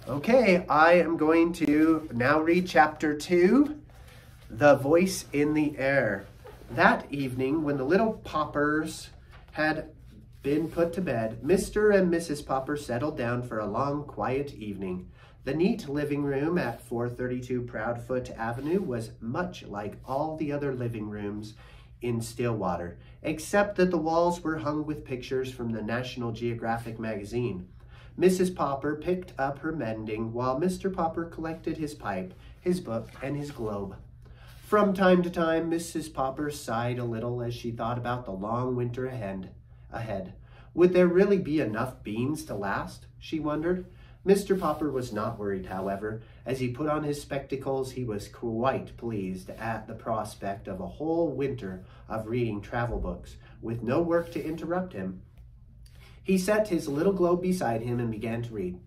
Okay, I am going to now read chapter 2, The Voice in the Air. That evening, when the little Poppers had been put to bed, Mr. and Mrs. Popper settled down for a long, quiet evening. The neat living room at 432 Proudfoot Avenue was much like all the other living rooms in Stillwater, except that the walls were hung with pictures from the National Geographic magazine. Mrs. Popper picked up her mending while Mr. Popper collected his pipe, his book, and his globe. From time to time, Mrs. Popper sighed a little as she thought about the long winter ahead. Would there really be enough beans to last? She wondered. Mr. Popper was not worried, however. As he put on his spectacles, he was quite pleased at the prospect of a whole winter of reading travel books, with no work to interrupt him. He set his little globe beside him and began to read.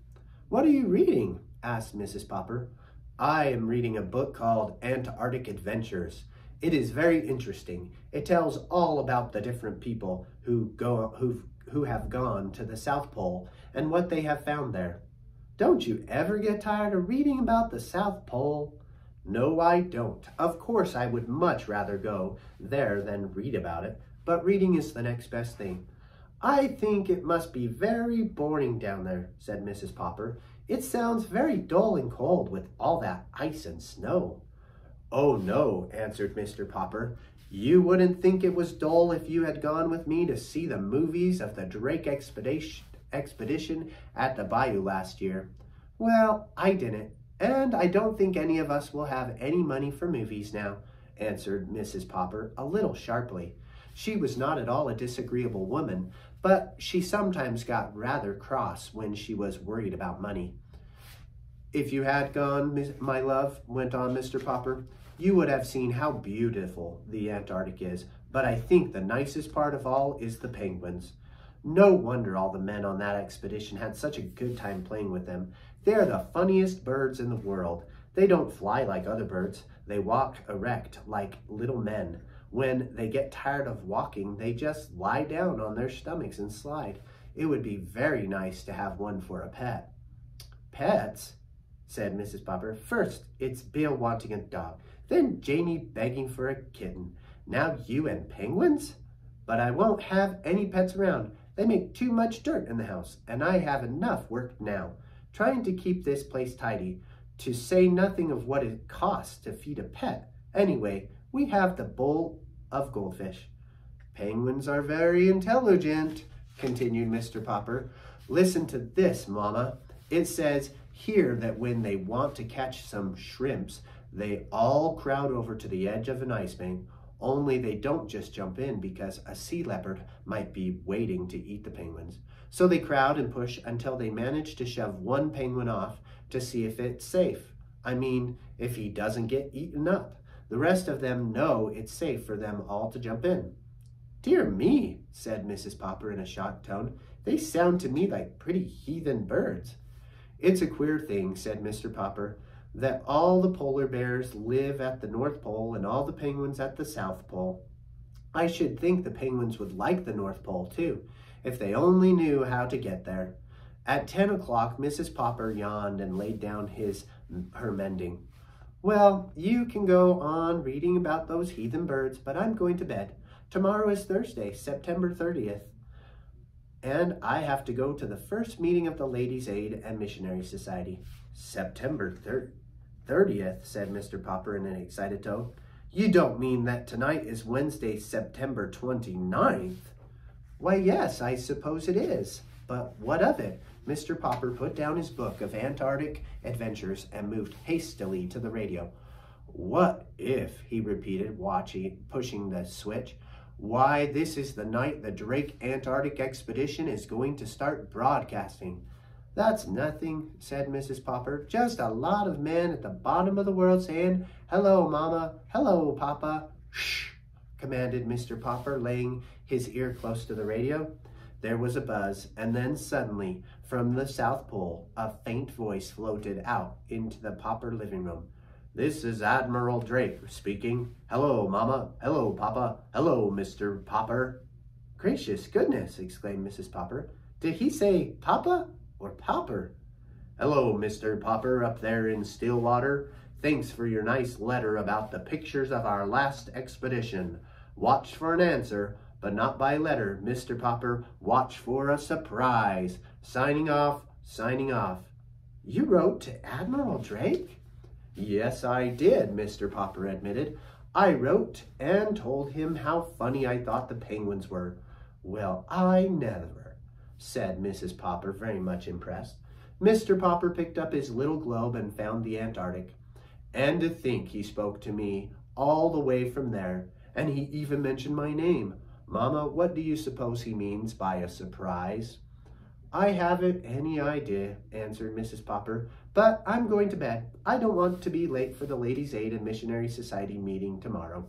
"What are you reading?" asked Mrs. Popper. "I am reading a book called Antarctic Adventures. It is very interesting. It tells all about the different people who have gone to the South Pole and what they have found there." "Don't you ever get tired of reading about the South Pole?" "No, I don't. Of course, I would much rather go there than read about it, but reading is the next best thing." "I think it must be very boring down there," said Mrs. Popper. "It sounds very dull and cold with all that ice and snow." "Oh, no," answered Mr. Popper. "You wouldn't think it was dull if you had gone with me to see the movies of the Drake expedition at the bayou last year." "Well, I didn't, and I don't think any of us will have any money for movies now," answered Mrs. Popper a little sharply. She was not at all a disagreeable woman, but she sometimes got rather cross when she was worried about money. "If you had gone, my love," went on Mr. Popper, "you would have seen how beautiful the Antarctic is, but I think the nicest part of all is the penguins. No wonder all the men on that expedition had such a good time playing with them. They're the funniest birds in the world. They don't fly like other birds. They walk erect like little men. When they get tired of walking, they just lie down on their stomachs and slide. It would be very nice to have one for a pet." "Pets?" said Mrs. Popper. "First, it's Bill wanting a dog, then Janie begging for a kitten. Now you and penguins? But I won't have any pets around. They make too much dirt in the house, and I have enough work now, trying to keep this place tidy, to say nothing of what it costs to feed a pet. Anyway, we have the bowl of goldfish." "Penguins are very intelligent," continued Mr. Popper. "Listen to this, Mama. It says here that when they want to catch some shrimps, they all crowd over to the edge of an ice bank. Only they don't just jump in because a sea leopard might be waiting to eat the penguins. So they crowd and push until they manage to shove one penguin off to see if it's safe. I mean, if he doesn't get eaten up. The rest of them know it's safe for them all to jump in." "Dear me," said Mrs. Popper in a shocked tone. "They sound to me like pretty heathen birds." "It's a queer thing," said Mr. Popper, "that all the polar bears live at the North Pole and all the penguins at the South Pole. I should think the penguins would like the North Pole too, if they only knew how to get there." At 10 o'clock, Mrs. Popper yawned and laid down her mending. "Well, you can go on reading about those heathen birds, but I'm going to bed. Tomorrow is Thursday, September 30th, and I have to go to the first meeting of the Ladies' Aid and Missionary Society." "September 30th, said Mr. Popper in an excited tone. "You don't mean that tonight is Wednesday, September 29th? "Why, yes, I suppose it is. But what of it?" Mr. Popper put down his book of Antarctic adventures and moved hastily to the radio. "What if," he repeated, pushing the switch. "Why, this is the night the Drake Antarctic expedition is going to start broadcasting." "That's nothing," said Mrs. Popper. "Just a lot of men at the bottom of the world saying, 'Hello, Mama. Hello, Papa.'" "Shh," commanded Mr. Popper, laying his ear close to the radio. There was a buzz, and then suddenly, from the South Pole, a faint voice floated out into the Popper living room. "This is Admiral Drake speaking. Hello, Mama. Hello, Papa. Hello, Mr. Popper." "Gracious goodness," exclaimed Mrs. Popper. "Did he say Papa or Popper?" Hello, Mr. Popper up there in Stillwater. Thanks for your nice letter about the pictures of our last expedition. Watch for an answer, but not by letter, Mr. Popper. Watch for a surprise. Signing off, signing off. You wrote to Admiral Drake? Yes, I did, Mr. Popper admitted. I wrote and told him how funny I thought the penguins were. Well, I never, said Mrs. Popper, very much impressed. Mr. Popper picked up his little globe and found the Antarctic. And to think he spoke to me all the way from there, and he even mentioned my name. Mama, what do you suppose he means by a surprise? I haven't any idea, answered Mrs. Popper, but I'm going to bed. I don't want to be late for the Ladies' Aid and Missionary Society meeting tomorrow.